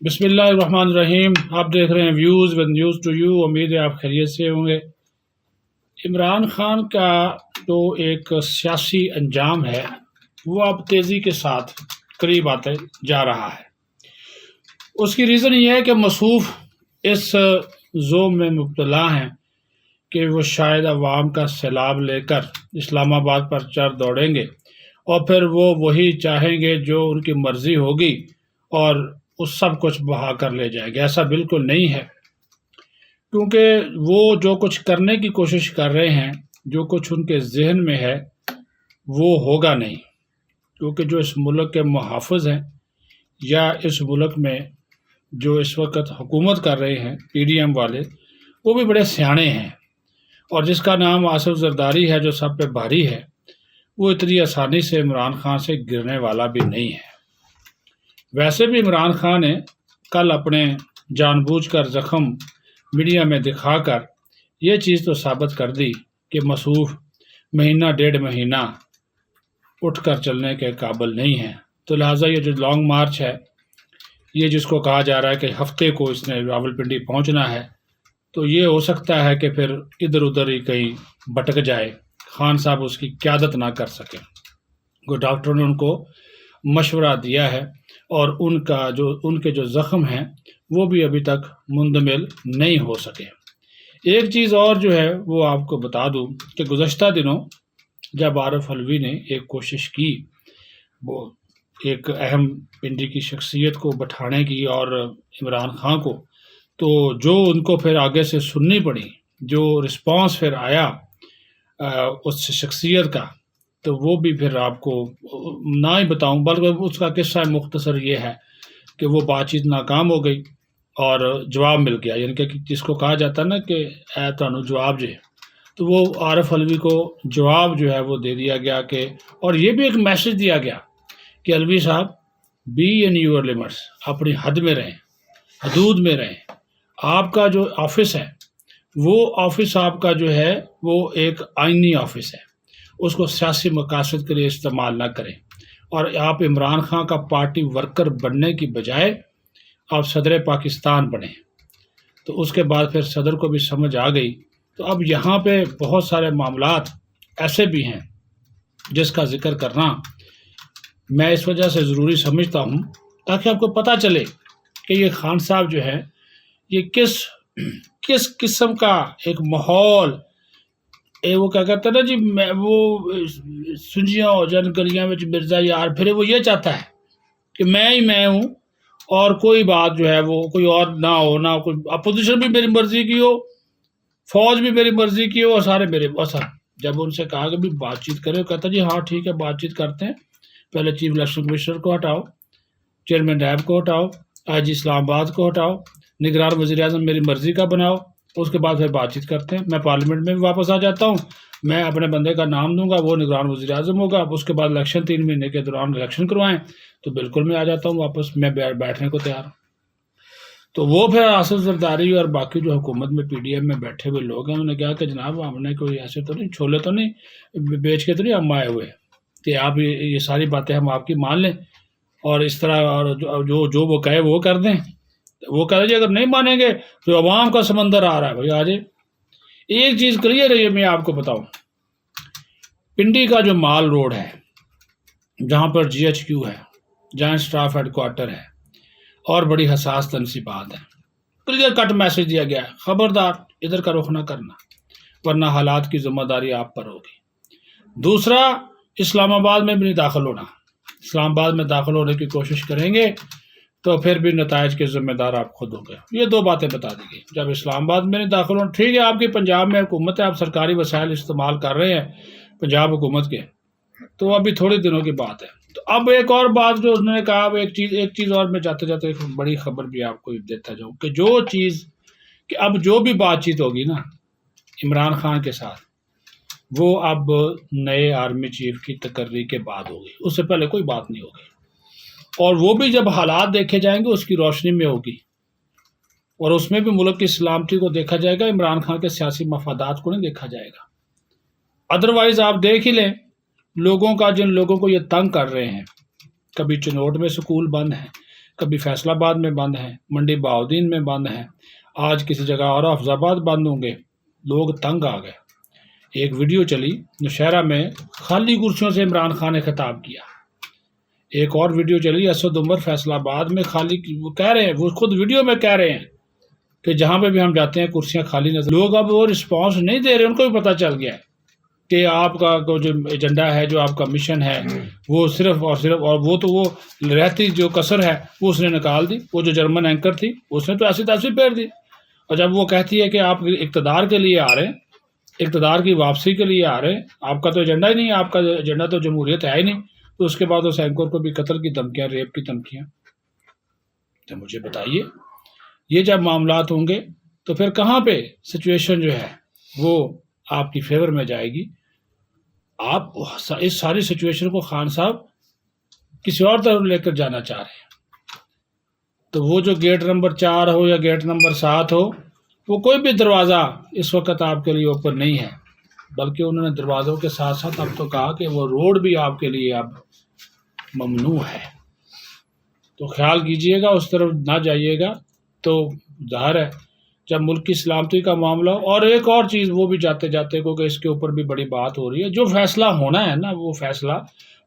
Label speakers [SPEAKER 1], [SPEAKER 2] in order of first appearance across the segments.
[SPEAKER 1] بسم اللہ الرحمن الرحیم۔ آپ دیکھ رہے ہیں views with news to you. امید ہے آپ خیریت سے ہوں گے۔ عمران خان کا جو ایک سیاسی انجام ہے وہ اب تیزی کے ساتھ قریب آتے جا رہا ہے۔ اس کی ریزن یہ ہے کہ مصوف اس زوم میں مبتلا ہیں کہ وہ شاید عوام کا سیلاب لے کر اسلام آباد پر چڑھ دوڑیں گے اور پھر وہ وہی چاہیں گے جو ان کی مرضی ہوگی اور اس سب کچھ بہا کر لے جائے گا۔ ایسا بالکل نہیں ہے، کیونکہ وہ جو کچھ کرنے کی کوشش کر رہے ہیں، جو کچھ ان کے ذہن میں ہے وہ ہوگا نہیں، کیونکہ جو اس ملک کے محافظ ہیں یا اس ملک میں جو اس وقت حکومت کر رہے ہیں پی ڈی ایم والے، وہ بھی بڑے سیانے ہیں، اور جس کا نام آصف زرداری ہے جو سب پہ بھاری ہے، وہ اتنی آسانی سے عمران خان سے گرنے والا بھی نہیں ہے۔ ویسے بھی عمران خان نے کل اپنے جان بوجھ کر زخم میڈیا میں دکھا کر یہ چیز تو ثابت کر دی کہ مصوف مہینہ ڈیڑھ مہینہ اٹھ کر چلنے کے قابل نہیں ہیں۔ تو لہٰذا یہ جو لانگ مارچ ہے، یہ جس کو کہا جا رہا ہے کہ ہفتے کو اس نے راولپنڈی پہنچنا ہے، تو یہ ہو سکتا ہے کہ پھر ادھر ادھر ہی کہیں بھٹک جائے، خان صاحب اس کی قیادت نہ کر سکیں۔ کوئی ڈاکٹروں نے ان کو مشورہ دیا ہے، اور ان کے جو زخم ہیں وہ بھی ابھی تک مندمل نہیں ہو سکے۔ ایک چیز اور جو ہے وہ آپ کو بتا دوں کہ گزشتہ دنوں جب عارف علوی نے ایک کوشش کی وہ ایک اہم پنڈی کی شخصیت کو بٹھانے کی اور عمران خان کو، تو جو ان کو پھر آگے سے سننی پڑی، جو رسپانس پھر آیا اس شخصیت کا، تو وہ بھی پھر آپ کو نہ ہی بتاؤں، بلکہ اس کا قصہ مختصر یہ ہے کہ وہ بات چیت ناکام ہو گئی اور جواب مل گیا، یعنی کہ جس کو کہا جاتا ہے نا کہ اے تانوں جواب جے، تو وہ عارف علوی کو جواب جو ہے وہ دے دیا گیا کہ، اور یہ بھی ایک میسج دیا گیا کہ علوی صاحب بی ان یور لمٹس، اپنی حد میں رہیں، حدود میں رہیں۔ آپ کا جو آفس ہے وہ آفس آپ کا جو ہے وہ ایک آئینی آفس ہے، اس کو سیاسی مقاصد کے لیے استعمال نہ کریں، اور آپ عمران خان کا پارٹی ورکر بننے کی بجائے آپ صدر پاکستان بنیں۔ تو اس کے بعد پھر صدر کو بھی سمجھ آ گئی۔ تو اب یہاں پہ بہت سارے معاملات ایسے بھی ہیں جس کا ذکر کرنا میں اس وجہ سے ضروری سمجھتا ہوں تاکہ آپ کو پتہ چلے کہ یہ خان صاحب جو ہے یہ کس قسم کا ایک ماحول، وہ کیا کہتا ہے نا جی، وہ سنجیاں ہو جان گلیاں میں مرزا یار پھر وہ یہ چاہتا ہے کہ میں ہی میں ہوں، اور کوئی بات جو ہے وہ کوئی اور نہ ہو، نہ کوئی اپوزیشن بھی میری مرضی کی ہو، فوج بھی میری مرضی کی ہو، اور سارے میرے بس۔ جب ان سے کہا کہ بھی بات چیت کرے، وہ کہتا جی ہاں ٹھیک ہے بات چیت کرتے ہیں، پہلے چیف الیکشن کمشنر کو ہٹاؤ، چیئرمین ریب کو ہٹاؤ، آئی جی اسلام آباد کو ہٹاؤ، نگران وزیر اعظم میری مرضی کا بناؤ، اس کے بعد پھر بات چیت کرتے ہیں۔ میں پارلیمنٹ میں بھی واپس آ جاتا ہوں، میں اپنے بندے کا نام دوں گا، وہ نگران وزیر اعظم ہوگا، اس کے بعد الیکشن 3 مہینے کے دوران الیکشن کروائیں، تو بالکل میں آ جاتا ہوں واپس، میں بیٹھنے کو تیار ہوں۔ تو وہ پھر آصف زرداری اور باقی جو حکومت میں پی ڈی ایم میں بیٹھے ہوئے لوگ ہیں، انہوں نے کہا کہ جناب ہم نے کوئی ایسے تو نہیں چھولے تو نہیں بیچ کے تو نہیں ہم آئے ہوئے کہ آپ یہ ساری باتیں ہم آپ کی مان لیں، اور اس طرح اور جو وہ کہے وہ کر دیں۔ وہ کہہ رہے جی اگر نہیں مانیں گے تو عوام کا سمندر آ رہا ہے، بھائی آ جائے۔ ایک چیز کلیئر ہے، یہ میں آپ کو بتاؤں، پنڈی کا جو مال روڈ ہے جہاں پر جی ایچ کیو ہے، جوائنٹ اسٹاف ہیڈ کوارٹر ہے، اور بڑی حساس تنصیبات ہیں، کلیئر کٹ میسج دیا گیا ہے خبردار ادھر کا رخ نہ کرنا ورنہ حالات کی ذمہ داری آپ پر ہوگی۔ دوسرا، اسلام آباد میں بھی نہیں داخل ہونا، اسلام آباد میں داخل ہونے کی کوشش کریں گے تو پھر بھی نتائج کے ذمہ دار آپ خود ہو گئے۔ یہ 2 باتیں بتا دی گئی۔ جب اسلام آباد میں نہیں داخل ہونا، ٹھیک ہے آپ کی پنجاب میں حکومت ہے، آپ سرکاری وسائل استعمال کر رہے ہیں پنجاب حکومت کے، تو ابھی تھوڑے دنوں کی بات ہے۔ تو اب ایک اور بات جو انہوں نے کہا، ایک چیز اور میں جاتے جاتے ایک بڑی خبر بھی آپ کو دیتا جاؤں کہ کہ اب جو بھی بات چیت ہوگی نا عمران خان کے ساتھ، وہ اب نئے آرمی چیف کی تقرری کے بعد ہوگی، اس سے پہلے کوئی بات نہیں ہوگی، اور وہ بھی جب حالات دیکھے جائیں گے اس کی روشنی میں ہوگی، اور اس میں بھی ملک کی سلامتی کو دیکھا جائے گا، عمران خان کے سیاسی مفادات کو نہیں دیکھا جائے گا۔ ادروائز آپ دیکھ ہی لیں جن لوگوں کو یہ تنگ کر رہے ہیں، کبھی چنوٹ میں سکول بند ہیں، کبھی فیصل آباد میں بند ہیں، منڈی بہاؤدین میں بند ہیں، آج کسی جگہ اور حفظ آباد بند ہوں گے. لوگ تنگ آ گئے. ایک ویڈیو چلی نوشہرہ میں خالی کرسیوں سے عمران خان نے خطاب کیا. ایک اور ویڈیو چلی اسد عمر فیصل آباد میں خالی، وہ کہہ رہے ہیں، وہ خود ویڈیو میں کہہ رہے ہیں کہ جہاں پہ بھی ہم جاتے ہیں کرسیاں خالی نظر. لوگ اب وہ رسپانس نہیں دے رہے، ان کو بھی پتہ چل گیا ہے کہ آپ کا جو ایجنڈا ہے، جو آپ کا مشن ہے، وہ صرف اور صرف، اور وہ تو وہ رہتی جو کسر ہے وہ اس نے نکال دی. وہ جو جرمن اینکر تھی اس نے تو ایسی تیسی پھیر دی. اور جب وہ کہتی ہے کہ آپ اقتدار کے لیے آ رہے ہیں، اقتدار کی واپسی کے لیے آ رہے ہیں، آپ کا تو ایجنڈا ہی نہیں ہے، آپ کا ایجنڈا تو جمہوریت ہے ہی نہیں، تو اس کے بعد اس اینکر کو بھی قتل کی دھمکیاں، ریپ کی دھمکیاں. تو مجھے بتائیے یہ جب معاملات ہوں گے تو پھر کہاں پہ سچویشن جو ہے وہ آپ کی فیور میں جائے گی؟ آپ اس ساری سچویشن کو خان صاحب کسی اور طرف لے کر جانا چاہ رہے ہیں. تو وہ جو گیٹ نمبر 4 ہو یا گیٹ نمبر 7 ہو، وہ کوئی بھی دروازہ اس وقت آپ کے لیے اوپن نہیں ہے، بلکہ انہوں نے دروازوں کے ساتھ ساتھ اب تو کہا کہ وہ روڈ بھی آپ کے لیے اب ممنوع ہے. تو خیال کیجئے گا، اس طرف نہ جائیے گا. تو ظاہر ہے جب ملک کی سلامتی کا معاملہ ہو، اور ایک اور چیز وہ بھی جاتے جاتے کیونکہ اس کے اوپر بھی بڑی بات ہو رہی ہے، جو فیصلہ ہونا ہے نا وہ فیصلہ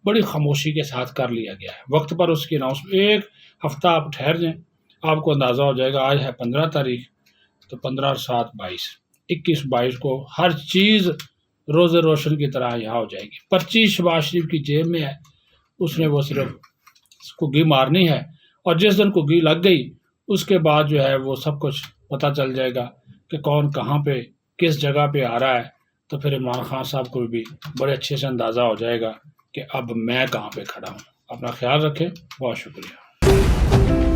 [SPEAKER 1] بڑی خاموشی کے ساتھ کر لیا گیا ہے. وقت پر اس کی اناؤنسمنٹ، ایک ہفتہ آپ ٹھہر جائیں، آپ کو اندازہ ہو جائے گا. آج ہے 15 تاریخ، تو 15 اور 7 22، 21 22 کو ہر چیز روز روشن کی طرح یہاں ہو جائے گی. پرچی شہباز شریف کی جیب میں ہے، اس نے وہ صرف کگی مارنی ہے، اور جس دن کگی لگ گئی اس کے بعد جو ہے وہ سب کچھ پتہ چل جائے گا کہ کون کہاں پہ کس جگہ پہ آ رہا ہے. تو پھر عمران خان صاحب کو بھی بڑے اچھے سے اندازہ ہو جائے گا کہ اب میں کہاں پہ کھڑا ہوں. اپنا خیال رکھیں، بہت شکریہ.